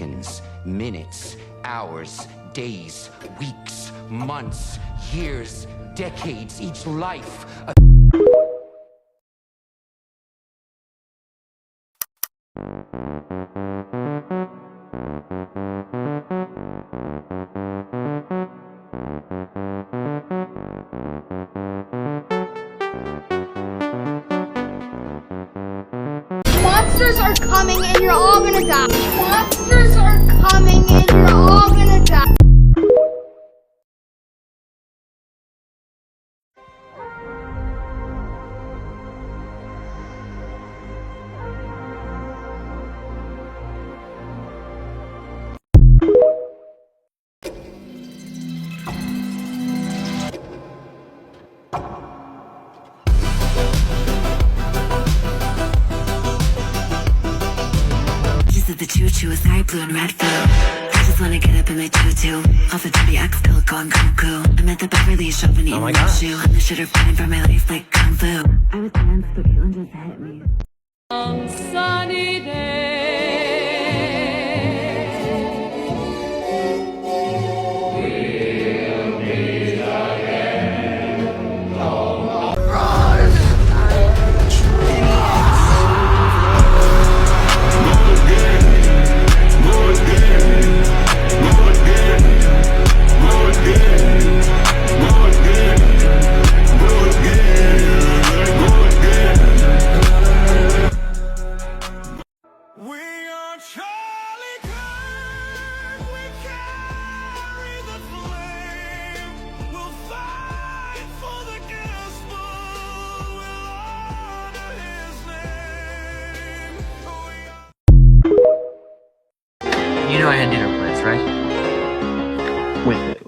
seconds, minutes, hours, days, weeks, months, years, decades, each life. Monsters are coming and you're all gonna die. Monsters are coming and you're all gonna die. The choo-choo is night blue and red blue. I just wanna get up in my tutu. Off the dirty X still going cuckoo. I'm at the Beverly shop and eating my shoe. I'm the shitter fighting for my life like Kung Fu. I was tense, but Caitlin just hit me. On sunny day. You know I had dinner plans, right? With who?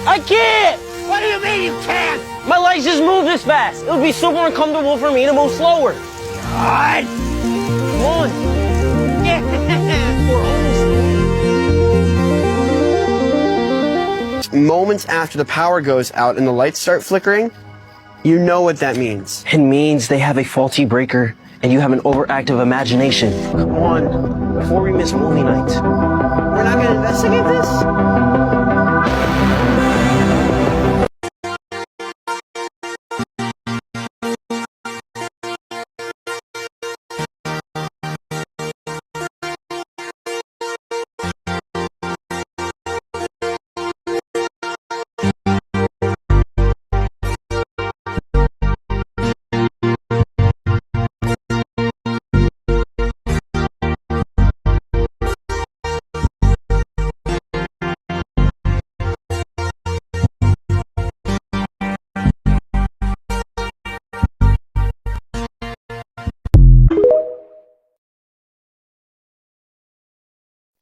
I can't! What do you mean you can't? My legs just move this fast. It would be super uncomfortable for me to move slower. God! Come on. Yeah! We're almost there. Moments after the power goes out and the lights start flickering, you know what that means. It means they have a faulty breaker and you have an overactive imagination. Come on, before we miss movie night. We're not gonna investigate this?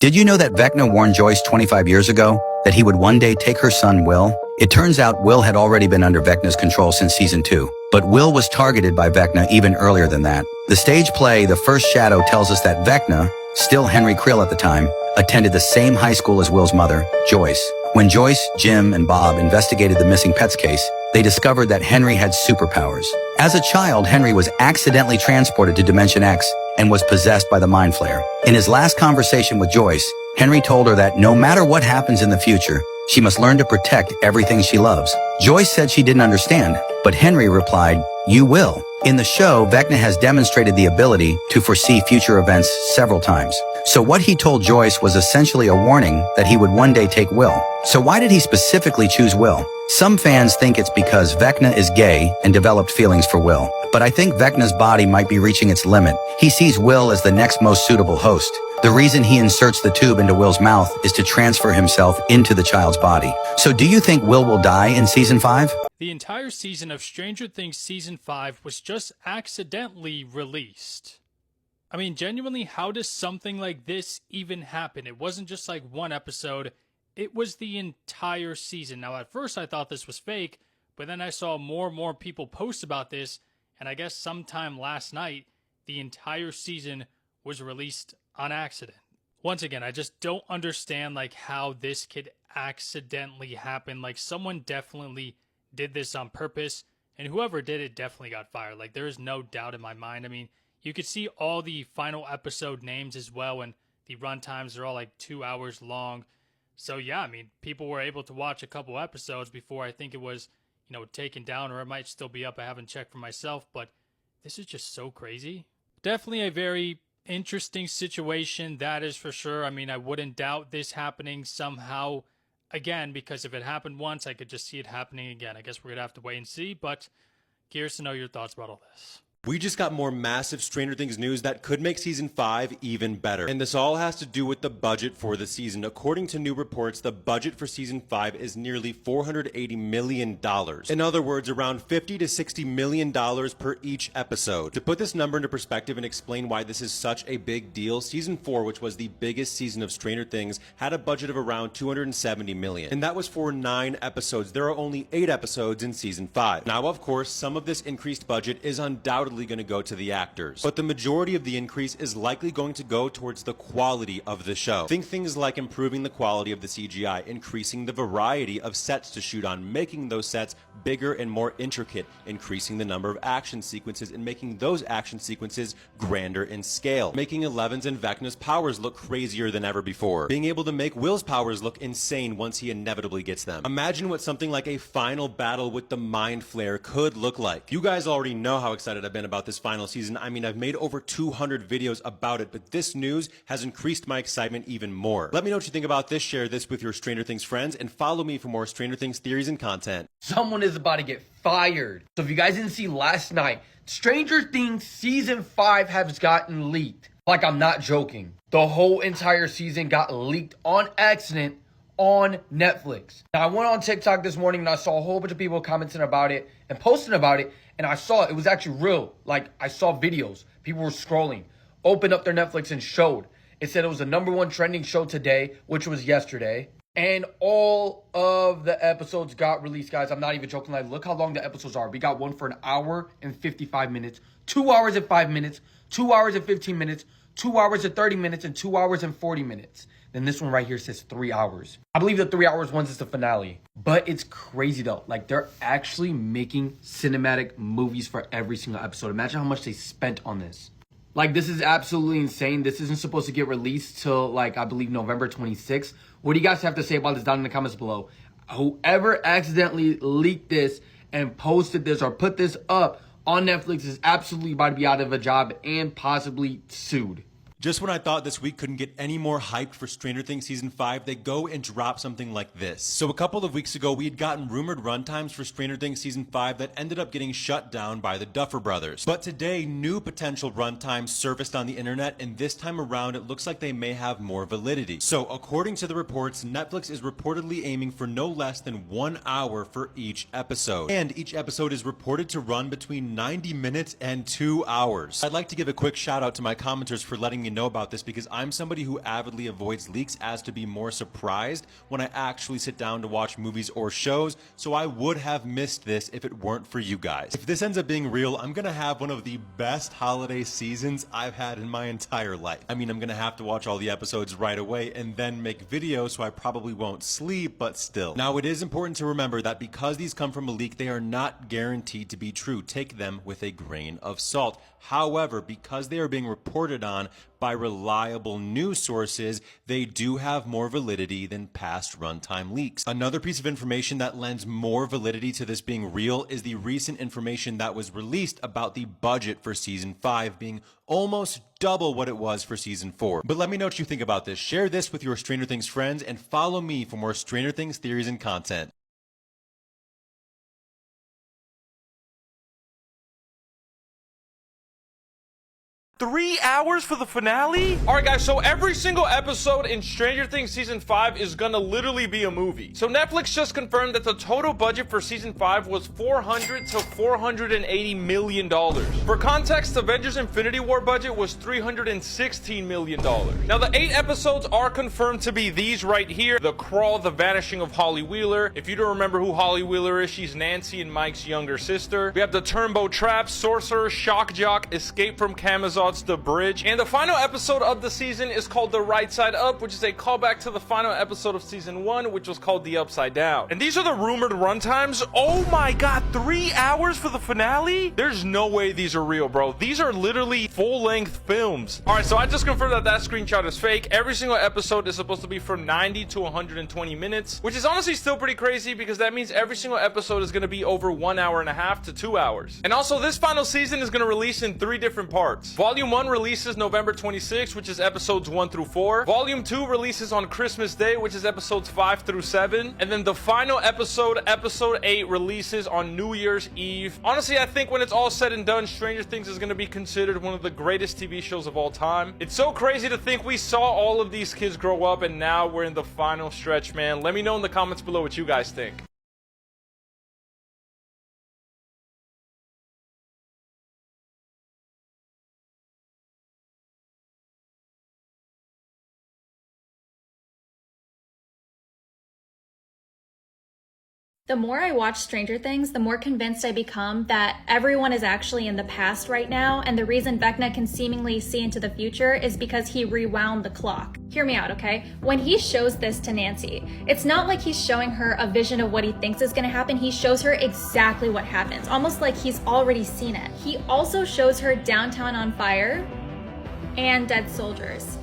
Did you know that Vecna warned Joyce 25 years ago that he would one day take her son, Will? It turns out Will had already been under Vecna's control since season 2, but Will was targeted by Vecna even earlier than that. The stage play, The First Shadow, tells us that Vecna, still Henry Creel at the time, attended the same high school as Will's mother, Joyce. When Joyce, Jim, and Bob investigated the missing pets case, they discovered that Henry had superpowers. As a child, Henry was accidentally transported to Dimension X and was possessed by the Mind Flayer. In his last conversation with Joyce, Henry told her that no matter what happens in the future, she must learn to protect everything she loves. Joyce said she didn't understand, but Henry replied, "You will." In the show, Vecna has demonstrated the ability to foresee future events several times. So what he told Joyce was essentially a warning that he would one day take Will. So why did he specifically choose Will? Some fans think it's because Vecna is gay and developed feelings for Will. But I think Vecna's body might be reaching its limit. He sees Will as the next most suitable host. The reason he inserts the tube into Will's mouth is to transfer himself into the child's body. So do you think Will die in season 5? The entire season of Stranger Things season 5 was just accidentally released. I mean, genuinely, how does something like this even happen? It wasn't just like one episode, it was the entire season. Now, at first I thought this was fake, but then I saw more and more people post about this, and I guess sometime last night, the entire season was released on accident. Once again, I just don't understand like how this could accidentally happen. Like, someone definitely did this on purpose, and whoever did it definitely got fired. Like, there is no doubt in my mind. I mean, you could see all the final episode names as well, and the run times are all like 2 hours long. So yeah, I mean, people were able to watch a couple episodes before I think it was, taken down, or it might still be up. I haven't checked for myself, but this is just so crazy. Definitely a very interesting situation, that is for sure. I mean, I wouldn't doubt this happening somehow again, because if it happened once, I could just see it happening again. I guess we're going to have to wait and see, but curious to know your thoughts about all this. We just got more massive Stranger Things news that could make season 5 even better. And this all has to do with the budget for the season. According to new reports, the budget for season 5 is nearly $480 million. In other words, around $50 to $60 million per each episode. To put this number into perspective and explain why this is such a big deal, season 4, which was the biggest season of Stranger Things, had a budget of around $270 million. And that was for 9 episodes. There are only 8 episodes in season 5. Now, of course, some of this increased budget is undoubtedly going to go to the actors, but the majority of the increase is likely going to go towards the quality of the show. Think things like improving the quality of the CGI, increasing the variety of sets to shoot on, making those sets bigger and more intricate, increasing the number of action sequences and making those action sequences grander in scale, making Eleven's and Vecna's powers look crazier than ever before, being able to make Will's powers look insane once he inevitably gets them. Imagine what something like a final battle with the Mind Flayer could look like. You guys already know how excited I've been about this final season. I mean, I've made over 200 videos about it, but this news has increased my excitement even more. Let me know what you think about this, share this with your Stranger Things friends, and follow me for more Stranger Things theories and content. Someone is about to get fired. So if you guys didn't see last night, Stranger Things season 5 has gotten leaked. Like, I'm not joking. The whole entire season got leaked on accident on Netflix. Now, I went on TikTok this morning and I saw a whole bunch of people commenting about it and posting about it, and I saw it was actually real. Like, I saw videos. People were scrolling, opened up their Netflix and showed. It said it was the #1 trending show today, which was yesterday. And all of the episodes got released, guys. I'm not even joking. Like, look how long the episodes are. We got one for 1 hour and 55 minutes, 2 hours and 5 minutes, 2 hours and 15 minutes, 2 hours and 30 minutes, and 2 hours and 40 minutes. Then this one right here says 3 hours. I believe the 3 hours ones is the finale. But it's crazy though. Like, they're actually making cinematic movies for every single episode. Imagine how much they spent on this. Like, this is absolutely insane. This isn't supposed to get released till, like, I believe November 26th. What do you guys have to say about this down in the comments below? Whoever accidentally leaked this and posted this or put this up on Netflix is absolutely about to be out of a job and possibly sued. Just when I thought this week couldn't get any more hyped for Stranger Things Season 5, they go and drop something like this. So a couple of weeks ago, we had gotten rumored runtimes for Stranger Things Season 5 that ended up getting shut down by the Duffer Brothers. But today, new potential runtimes surfaced on the internet, and this time around, it looks like they may have more validity. So according to the reports, Netflix is reportedly aiming for no less than 1 hour for each episode. And each episode is reported to run between 90 minutes and 2 hours. I'd like to give a quick shout out to my commenters for letting me know about this because I'm somebody who avidly avoids leaks as to be more surprised when I actually sit down to watch movies or shows, so I would have missed this if it weren't for you guys. If this ends up being real, I'm gonna have one of the best holiday seasons I've had in my entire life. I mean, I'm gonna have to watch all the episodes right away and then make videos, so I probably won't sleep, but still. Now, it is important to remember that because these come from a leak, they are not guaranteed to be true. Take them with a grain of salt. However, because they are being reported on by reliable news sources, they do have more validity than past runtime leaks. Another piece of information that lends more validity to this being real is the recent information that was released about the budget for season 5 being almost double what it was for season 4. But let me know what you think about this. Share this with your Stranger Things friends and follow me for more Stranger Things theories and content. 3 hours for the finale? Alright guys, so every single episode in Stranger Things Season 5 is gonna literally be a movie. So Netflix just confirmed that the total budget for Season 5 was $400 to $480 million. For context, Avengers Infinity War budget was $316 million. Now the 8 episodes are confirmed to be these right here. The Crawl, The Vanishing of Holly Wheeler. If you don't remember who Holly Wheeler is, she's Nancy and Mike's younger sister. We have the Turnbow Trap, Sorcerer, Shock Jock, Escape from Camazot's The Bridge, and the final episode of the season is called The Right Side Up, which is a callback to the final episode of season 1, which was called The Upside Down. And these are the rumored runtimes. Oh my god, 3 hours for the finale? There's no way these are real, bro. These are literally full-length films. Alright, so I just confirmed that that screenshot is fake. Every single episode is supposed to be from 90 to 120 minutes, which is honestly still pretty crazy because that means every single episode is going to be over 1 hour and a half to 2 hours. And also, this final season is going to release in 3 different parts. Volume 1 releases November 26th, which is episodes 1 through 4. Volume 2 releases on Christmas Day, which is episodes 5 through 7. And then the final episode, episode 8, releases on New Year's Eve. Honestly, I think when it's all said and done, Stranger Things is going to be considered one of the greatest TV shows of all time. It's so crazy to think we saw all of these kids grow up and now we're in the final stretch, man. Let me know in the comments below what you guys think. The more I watch Stranger Things, the more convinced I become that everyone is actually in the past right now, and the reason Vecna can seemingly see into the future is because he rewound the clock. Hear me out, okay? When he shows this to Nancy, it's not like he's showing her a vision of what he thinks is gonna happen. He shows her exactly what happens, almost like he's already seen it. He also shows her downtown on fire and dead soldiers.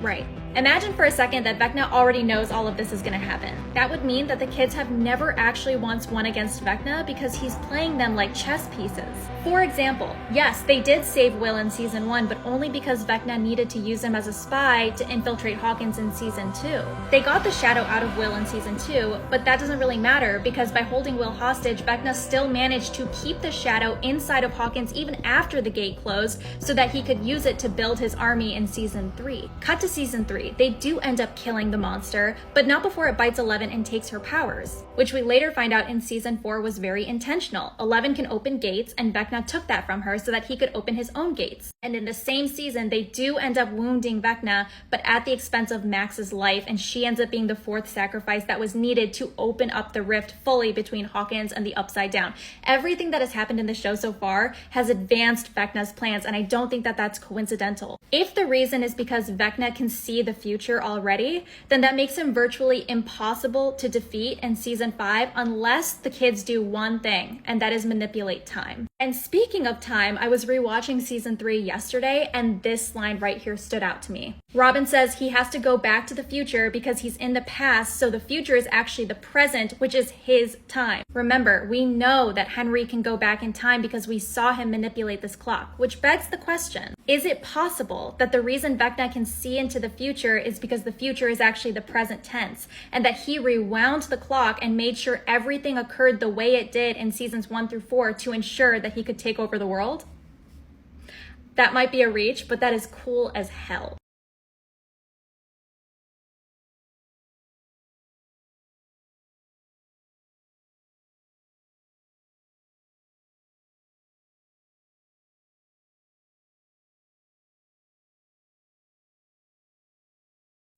Right. Imagine for a second that Vecna already knows all of this is going to happen. That would mean that the kids have never actually once won against Vecna because he's playing them like chess pieces. For example, yes, they did save Will in season 1, but only because Vecna needed to use him as a spy to infiltrate Hawkins in season 2. They got the shadow out of Will in season 2, but that doesn't really matter because by holding Will hostage, Vecna still managed to keep the shadow inside of Hawkins even after the gate closed so that he could use it to build his army in season 3. Cut to season 3. They do end up killing the monster, but not before it bites Eleven and takes her powers, which we later find out in season 4 was very intentional. Eleven can open gates, and Vecna took that from her so that he could open his own gates. And in the same season, they do end up wounding Vecna, but at the expense of Max's life, and she ends up being the 4th sacrifice that was needed to open up the rift fully between Hawkins and the Upside Down. Everything that has happened in the show so far has advanced Vecna's plans, and I don't think that that's coincidental. If the reason is because Vecna can see the future already, then that makes him virtually impossible to defeat in season 5 unless the kids do one thing, and that is manipulate time. And speaking of time, I was rewatching season 3 yesterday, and this line right here stood out to me. Robin says he has to go back to the future because he's in the past, so the future is actually the present, which is his time. Remember, we know that Henry can go back in time because we saw him manipulate this clock, which begs the question, is it possible that the reason Vecna can see into the future is because the future is actually the present tense, and that he rewound the clock and made sure everything occurred the way it did in seasons 1 through 4 to ensure that he could take over the world? That might be a reach, but that is cool as hell.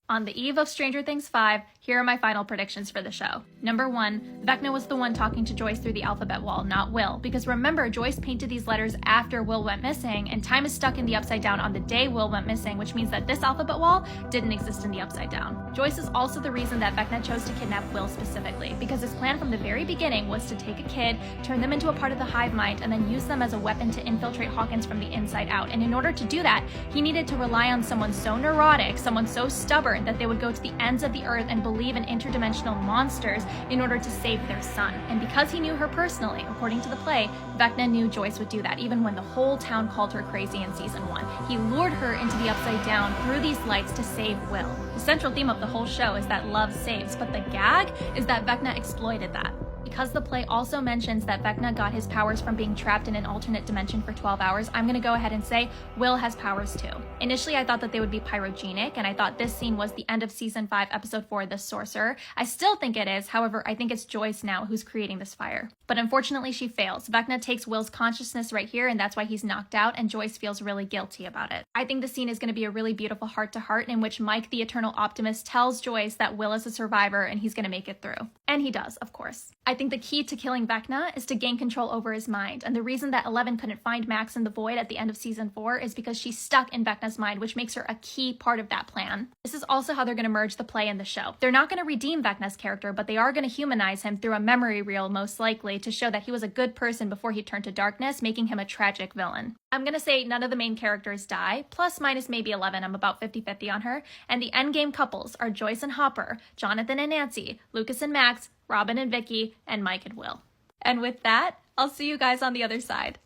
On the eve of Stranger Things 5, here are my final predictions for the show. Number 1, Vecna was the one talking to Joyce through the alphabet wall, not Will. Because remember, Joyce painted these letters after Will went missing, and time is stuck in the Upside Down on the day Will went missing, which means that this alphabet wall didn't exist in the Upside Down. Joyce is also the reason that Vecna chose to kidnap Will specifically, because his plan from the very beginning was to take a kid, turn them into a part of the hive mind, and then use them as a weapon to infiltrate Hawkins from the inside out. And in order to do that, he needed to rely on someone so neurotic, someone so stubborn, that they would go to the ends of the earth and believe in interdimensional monsters in order to save their son. And because he knew her personally, according to the play, Vecna knew Joyce would do that, even when the whole town called her crazy in season 1. He lured her into the Upside Down through these lights to save Will. The central theme of the whole show is that love saves, but the gag is that Vecna exploited that. Because the play also mentions that Vecna got his powers from being trapped in an alternate dimension for 12 hours, I'm gonna go ahead and say Will has powers too. Initially, I thought that they would be pyrogenic, and I thought this scene was the end of season 5, episode 4, The Sorcerer. I still think it is, however, I think it's Joyce now who's creating this fire. But unfortunately, she fails. Vecna takes Will's consciousness right here, and that's why he's knocked out, and Joyce feels really guilty about it. I think the scene is gonna be a really beautiful heart-to-heart in which Mike, the Eternal Optimist, tells Joyce that Will is a survivor and he's gonna make it through. And he does, of course. I think the key to killing Vecna is to gain control over his mind, and the reason that Eleven couldn't find Max in the void at the end of season 4 is because she's stuck in Vecna's mind, which makes her a key part of that plan. This is also how they're going to merge the play and the show. They're not going to redeem Vecna's character, but they are going to humanize him through a memory reel, most likely, to show that he was a good person before he turned to darkness, making him a tragic villain. I'm going to say none of the main characters die, plus minus maybe 11, I'm about 50-50 on her, and the endgame couples are Joyce and Hopper, Jonathan and Nancy, Lucas and Max, Robin and Vicky, and Mike and Will. And with that, I'll see you guys on the other side.